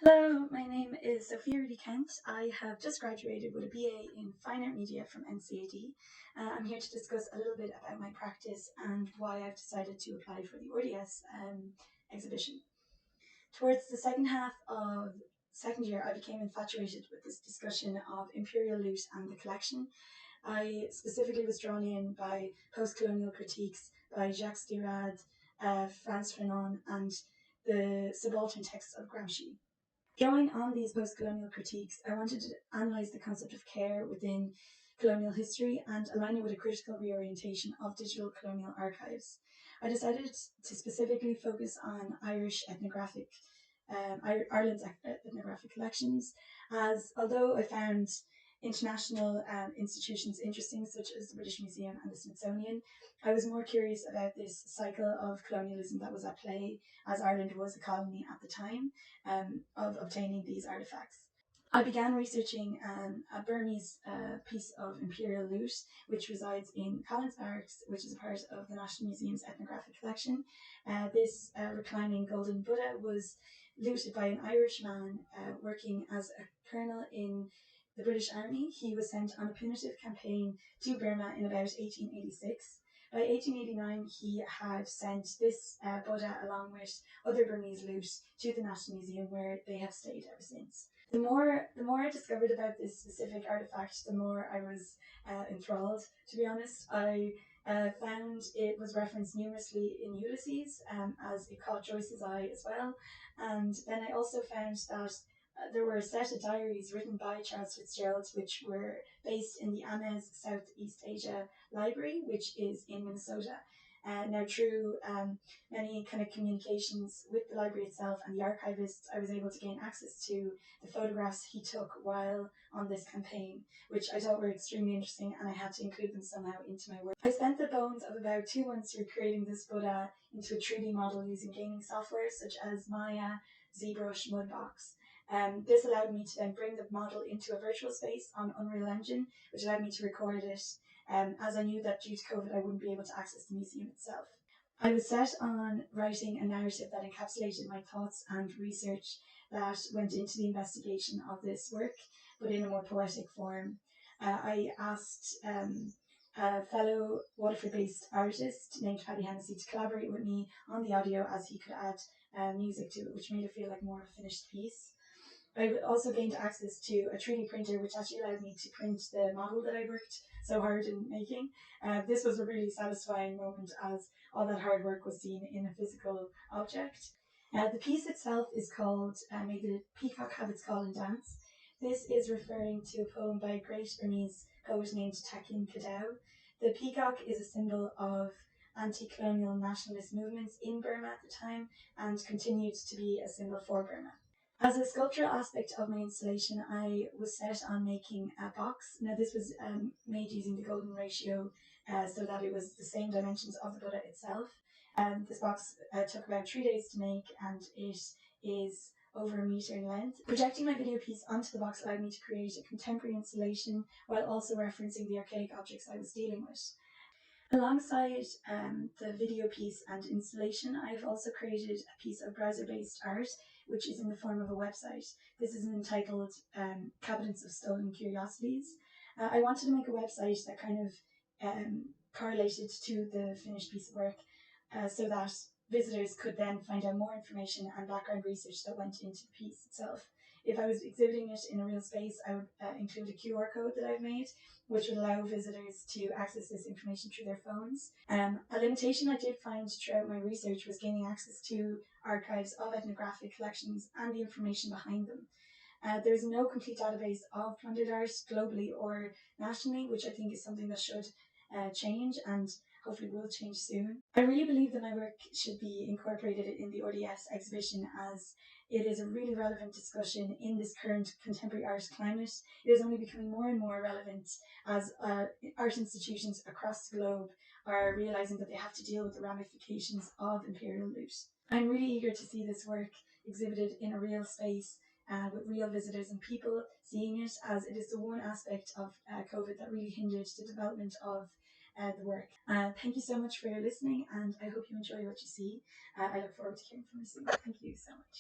Hello, my name is Sofia Rudi. I have just graduated with a BA in Fine Art Media from NCAD. I'm here to discuss a little bit about my practice and why I've decided to apply for the RDS exhibition. Towards the second half of second year, I became infatuated with this discussion of imperial loot and the collection. I specifically was drawn in by post-colonial critiques by Jacques Derrida, Frantz Fanon, and the subaltern texts of Gramsci. Drawing on these post-colonial critiques, I wanted to analyse the concept of care within colonial history and align it with a critical reorientation of digital colonial archives. I decided to specifically focus on Irish ethnographic, Ireland's ethnographic collections, as although I found international institutions interesting, such as the British Museum and the Smithsonian, I was more curious about this cycle of colonialism that was at play, as Ireland was a colony at the time, of obtaining these artifacts. I began researching a Burmese piece of imperial loot, which resides in Collins Barracks, which is a part of the National Museum's ethnographic collection. This reclining golden Buddha was looted by an Irish man working as a colonel in the British Army. He was sent on a punitive campaign to Burma in about 1886. By 1889, he had sent this Buddha along with other Burmese loot to the National Museum, where they have stayed ever since. The more I discovered about this specific artifact, the more I was enthralled, to be honest. I found it was referenced numerously in Ulysses, as it caught Joyce's eye as well. And then I also found that there were a set of diaries written by Charles Fitzgerald, which were based in the Ames Southeast Asia Library, which is in Minnesota. Now, through many kind of communications with the library itself and the archivists, I was able to gain access to the photographs he took while on this campaign, which I thought were extremely interesting, and I had to include them somehow into my work. I spent the bones of about 2 months recreating this Buddha into a 3D model using gaming software such as Maya, ZBrush, Mudbox. This allowed me to then bring the model into a virtual space on Unreal Engine, which allowed me to record it, as I knew that due to COVID I wouldn't be able to access the museum itself. I was set on writing a narrative that encapsulated my thoughts and research that went into the investigation of this work, but in a more poetic form. I asked a fellow Waterford-based artist named Paddy Hennessy to collaborate with me on the audio, as he could add music to it, which made it feel like more of a finished piece. I also gained access to a 3D printer, which actually allowed me to print the model that I worked so hard in making. This was a really satisfying moment, as all that hard work was seen in a physical object. The piece itself is called May the Peacock Have Its Call and Dance. This is referring to a poem by a great Burmese poet named Takin Kadau. The peacock is a symbol of anti-colonial nationalist movements in Burma at the time, and continued to be a symbol for Burma. As a sculptural aspect of my installation, I was set on making a box. Now, this was made using the golden ratio, so that it was the same dimensions of the Buddha itself. This box took about 3 days to make, and it is over a metre in length. Projecting my video piece onto the box allowed me to create a contemporary installation while also referencing the archaic objects I was dealing with. Alongside the video piece and installation, I've also created a piece of browser-based art, which is in the form of a website. This is entitled Cabinets of Stolen Curiosities. I wanted to make a website that kind of correlated to the finished piece of work, so that visitors could then find out more information and background research that went into the piece itself. If I was exhibiting it in a real space, I would include a QR code that I've made, which would allow visitors to access this information through their phones. A limitation I did find throughout my research was gaining access to archives of ethnographic collections and the information behind them. There's no complete database of plundered art globally or nationally, which I think is something that should change, and hopefully will change soon. I really believe that my work should be incorporated in the RDS exhibition, as it is a really relevant discussion in this current contemporary art climate. It is only becoming more and more relevant as art institutions across the globe are realising that they have to deal with the ramifications of imperial loot. I'm really eager to see this work exhibited in a real space, with real visitors and people seeing it, as it is the one aspect of COVID that really hindered the development of the work. Thank you so much for listening, and I hope you enjoy what you see. I look forward to hearing from you soon. Thank you so much.